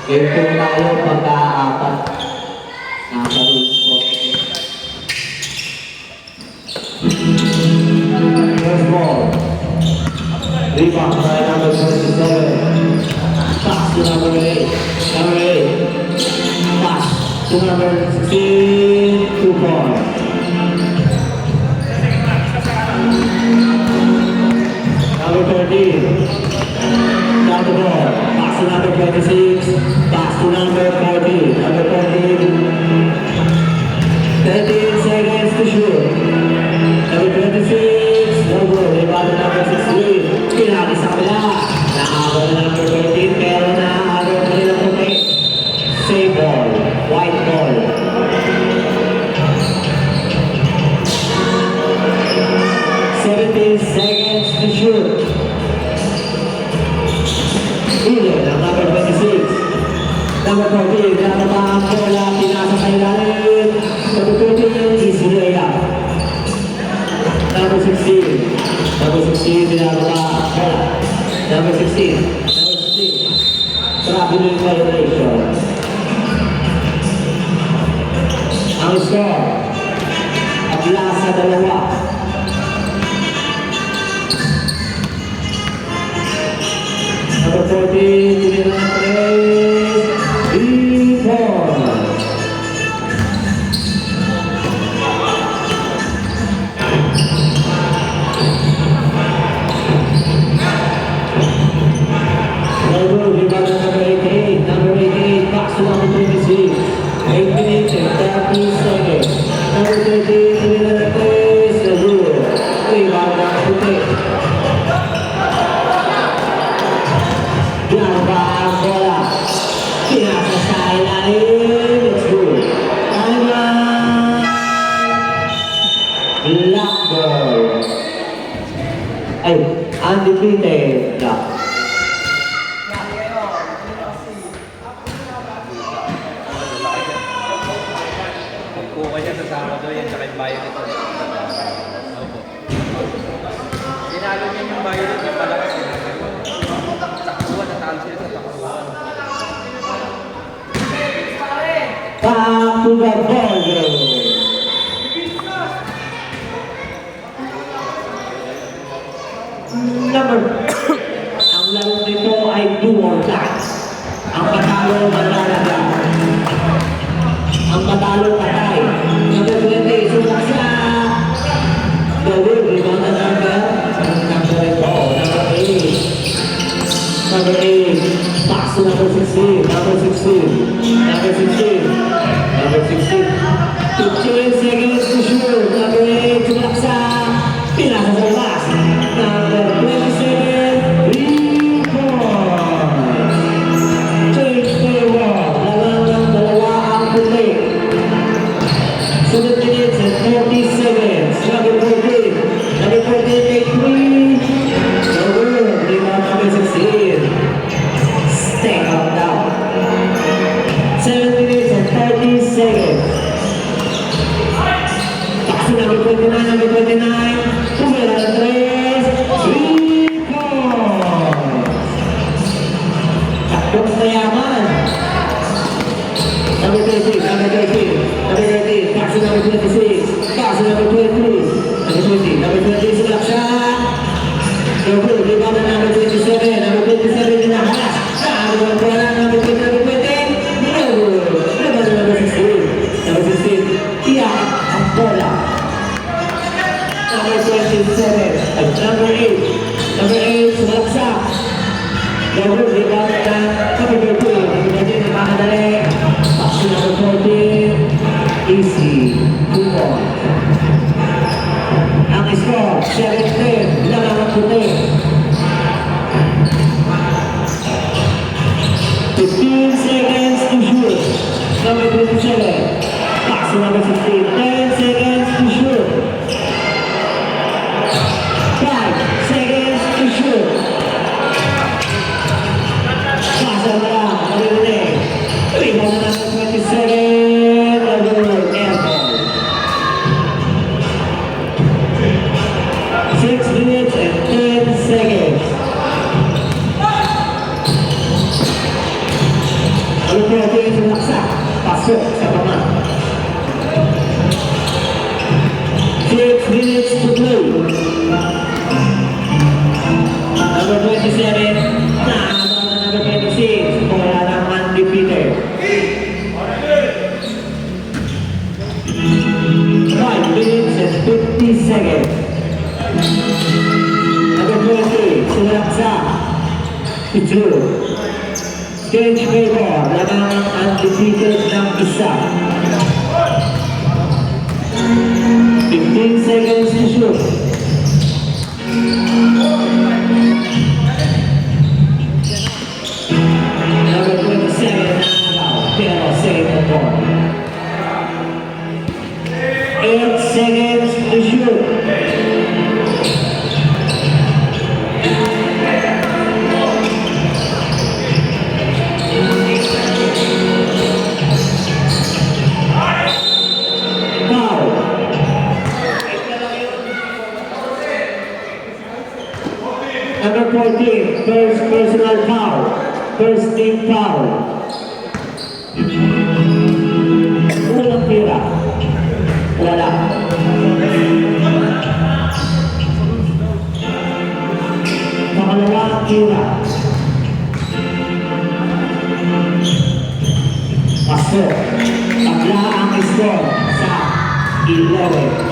Game po tayo pagka-apat. Nasa rules po. First ball. Rebound by number 27. Pass to number 8. Number 8. Pass to number 16. 2 points. Number 13. Down the ball. Pass to number 26. Pass to number 14. Number 14. 13 seconds to shoot. Number 26. No good. Rebound to number 16. Pinali sa kabila. Nakakawa na number 13. Pero nakakawa pa rin ang puti. Save ball. White ball. Seconds to shoot. Either ng number 26. Number 14, nakaba ang bola, pinasa sa ilalim. Number 13, easy layup. Number 16. Number 16, pinakaba ang bola. Number 16. Number 16. Traveling violation. Ang score. Abla sa dalawa. Number 14, tinira ng place, 3 points. Number 18, number 18, pass to number 26. 8 minutes and 30 seconds. Number 13, tinira ng place, the rule. Rebound ng puti. Gaba ang bola. Pinasa sa ilalim. It's good. Lock ball. Ay, undefeated. Lock. Pagkuha siya sa Sabado yan, tsaka yung violet. Opo. Sinalo niya yung violet, yung palakas yun. Takbuhan, natalo sila sa takbuhan. Back to the ball game. Number. Ang laro nito ay do or die. Ang patalo manlalaga. Ang patalo patay. Number 20, sumak siya. Gawin, rebound na number. Number 8. Number 8. Pass to number 16. Number 16. Number 16. Number 16. 15 seconds to shoot. Number 8. Sumak siya. Pinasa sa labas. Number 27. 3 points. Change the ball. Dalawa ang puti. 7 minutes and 40 seconds. Number 14. Number 14 take 3. Number 16. Stay up down. 7 minutes and 30 seconds. Pass to number 29. Number 29. Pumela ng 3. 3 points. Takbong mayaman. Number 13, number 13, number 13, pass to number 26, pass to number 20, number 20, number 20, sulak siya. Number 2, rebound na number 27, number 27 din ang halas. Saan ang bola, number 20, number 20, rebound na number 16, number 16, tiyak ang bola. Number 27, at number 8, sulak siya. Number rebound na number 13, number 13 na makadali. Number 14, easy, 2 points. Ang score, 7-10, lamang ang puti. 15 seconds to shoot. Number 27, pass to number 16, 10 seconds to shoot. 5 seconds to shoot. Pass ang lang, narinig. Rebound na number 27, number airball. 6 minutes and 10 seconds. Pasok sa paman. 6 minutes to play. Number 27, number 26, wala ng undefeated. 5 minutes and 50 seconds. Number 20, Sulaksa, si Drew. Change favor, lamang undefeated ng isa. 15 seconds to shoot. Number 27, Nagaw, pero save the ball. 8 seconds to shoot. Foul. Number 14, first personal foul. First team foul. Unang tira. Wala. Pangalawang tira. Pasok. Tabla ang score sa 11.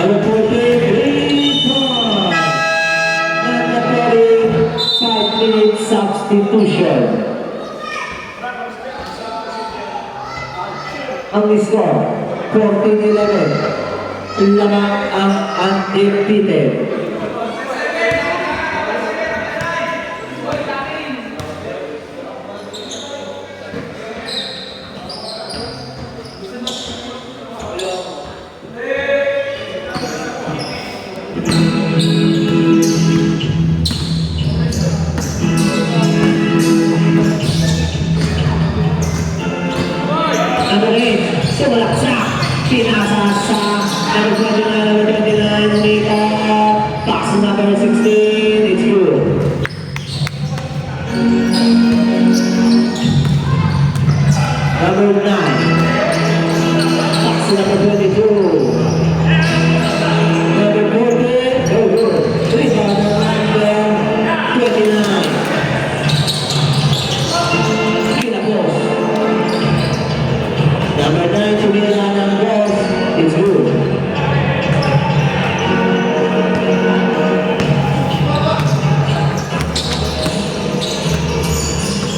Number 14, 3 points. At the 5-minute substitution. Ang score, 14-11. Lamang ang undefeated. Number 8, Sulaksa, pinasa sa number 29, Mika, pass number 16, it's you. Number 9, pass number 22. Number 14, oh good, rebound number 29. Kinapos. Number 9 to be ng boss is good.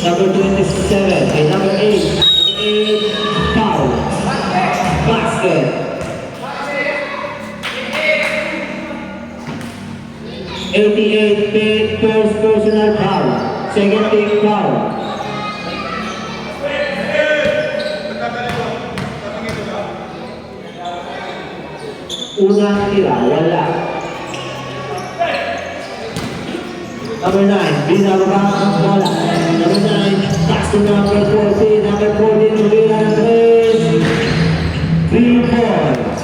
Number 27 and number 8. 8 foul. Basket. 88 first personal foul. Second team foul. Unang tira, wala. Number 9, binababa ang bola. Number 9, pass to number 14. Number 14, tumira ng 3 points.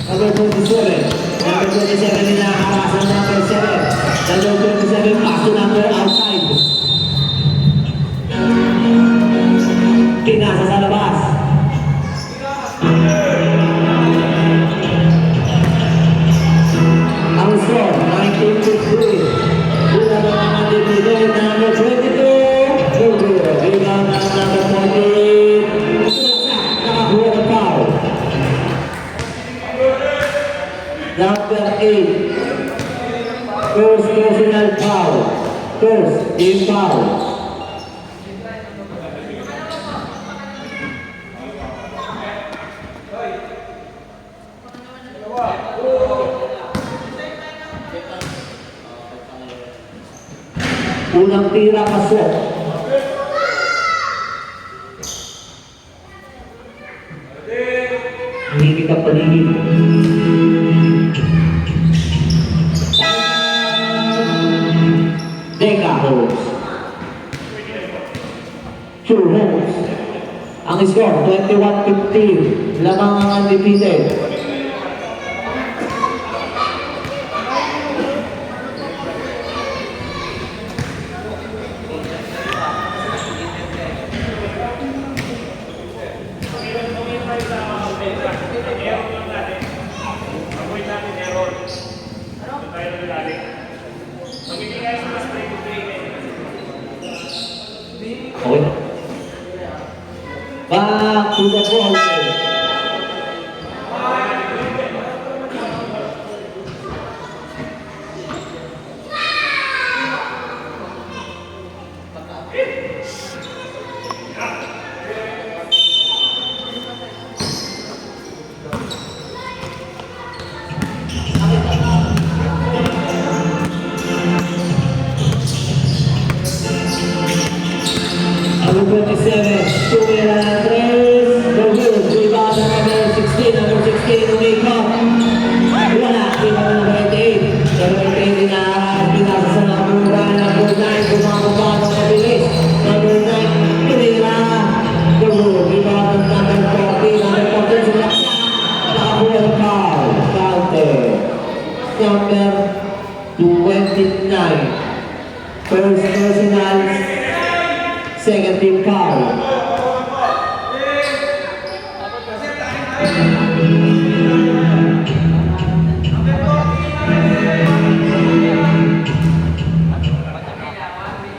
Number 27. Number 27 nila sa number 7. Number 27, pass to number outside. Pinasa sa labas. Ang score, 19-3. Una na ang undefeated, number 22. Good. Rebound ng number 14. Nakakuha ng foul. Number 8. First personal foul. First team foul. Unang tira pasok. Hindi ka paligid. Deka holds. 2 holds. Ang score, 21-15. Lamang ang undefeated. Okay? Back to the ball game. Number 27, Tuwira Andres, Bergul, rebound number 16, umikot. Wala, rebound number 88. Number 88 na pinasa sa number 1, number 9, bumababa ng mabilis. Number 9, Tuwira, Bergul, rebound number 40, number 14, sulaksa. Nakabuhay foul, counter. Number 29, first personal, second team foul.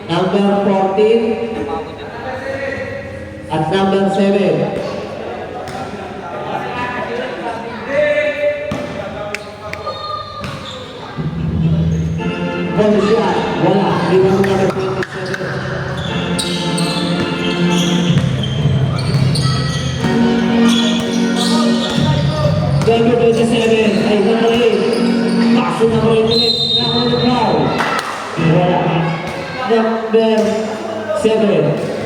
Number 14 at number 7. One shot, wala. Rebound number 27. Number 27, ay number 8. Paso number 8, number foul. Wala. Number 7.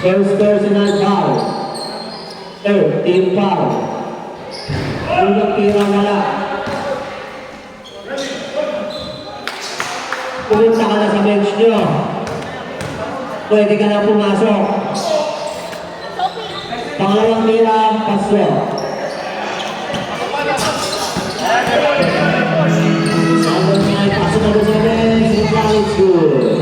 First personal foul. Third team foul. Unang tira wala. Pumunta ka na sa bench nyo. Pwede ka na pumasok. Pangalawang tira, paso. Number 9, paso number 7, it's good.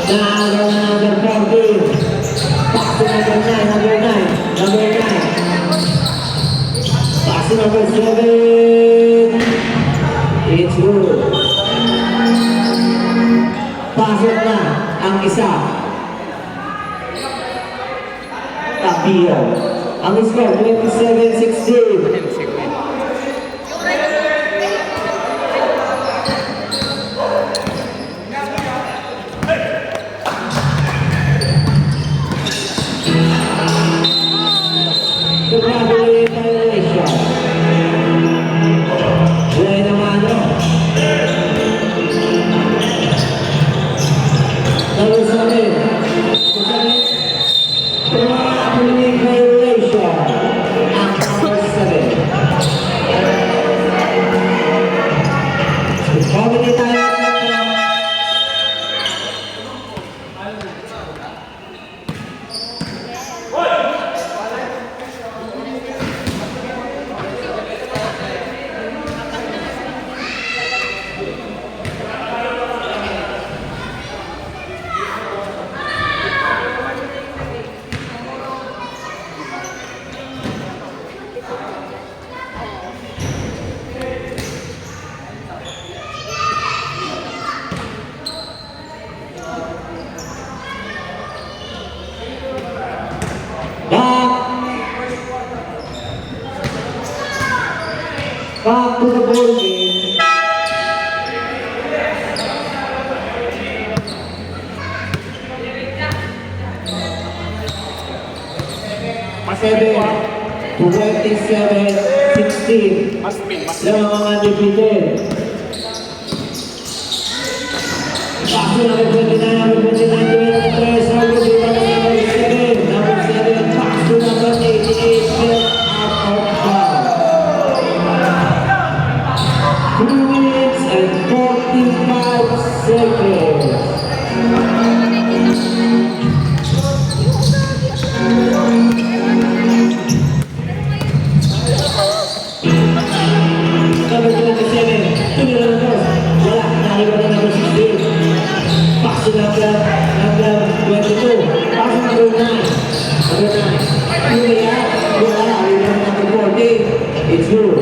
Number 14, paso number 9, number 9. Paso number 7, it's good. Pasok na ang isa. Tapio. Ang score, 27-16. Congratulations, violation. Wala naman, no? Number 7. Congratulations, violation. Ang number 7. Pabili tayo at back to the ball game. Seven, 27-16. Lang ang mga undefeated. Paso number 29, number 29, 23, number 7, paso number 88, out of bounds. 2 minutes and 45 seconds. Number 27, tumira ng cross. Wala, naiwan na number 16. Paso number 22. Paso number 9. Number 9. Tumira, wala, naiwan na number 14. It's good.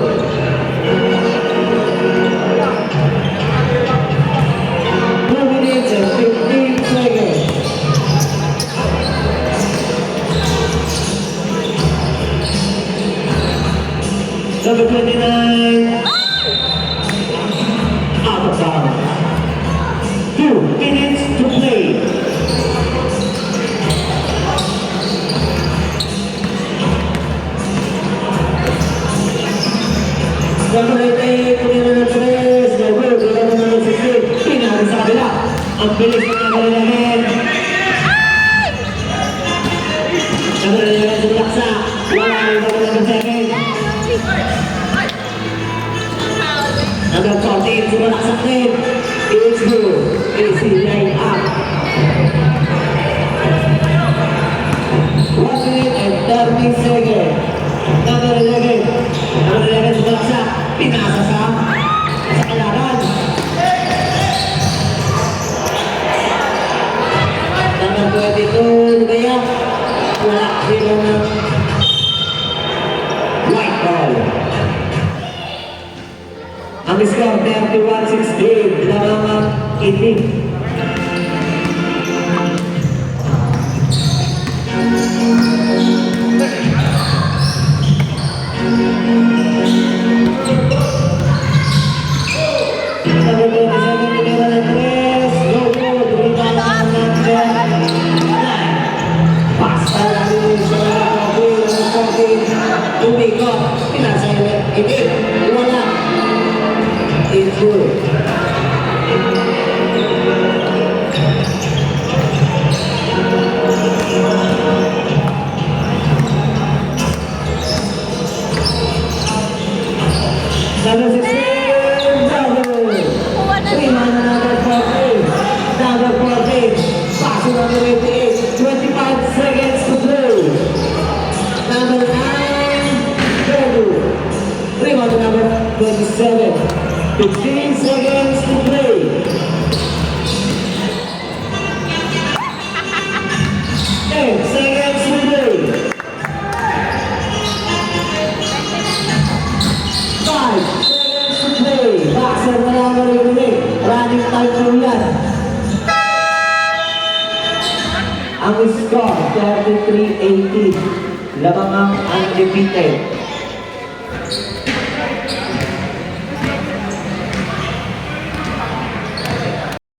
Number 14, sumalaksak din. It's good. Easy line up. 1 minute and 30 seconds. Number 11. Number 11, sumalaksak. Pinasa sa kalaban. Number 22, Ligaya. Wala sila ng white ball. Ang score 31-16, dalawang itim. Number 27, Ligaya ng 3, go good, rebound ng number 9. Pasta lang din sa umikot, pinasa yung itim, wala. It's good. Number 16, double. Rebound na number 14. Number 14. Pass number 88. 25 seconds to play. Number 9, double. Rebound na number 27. 15 seconds to play. Ten seconds to play. 5 seconds to play. Boxer na lang marinig. Running time po yan. Ang score, 33-18. Lamang ang undefeated.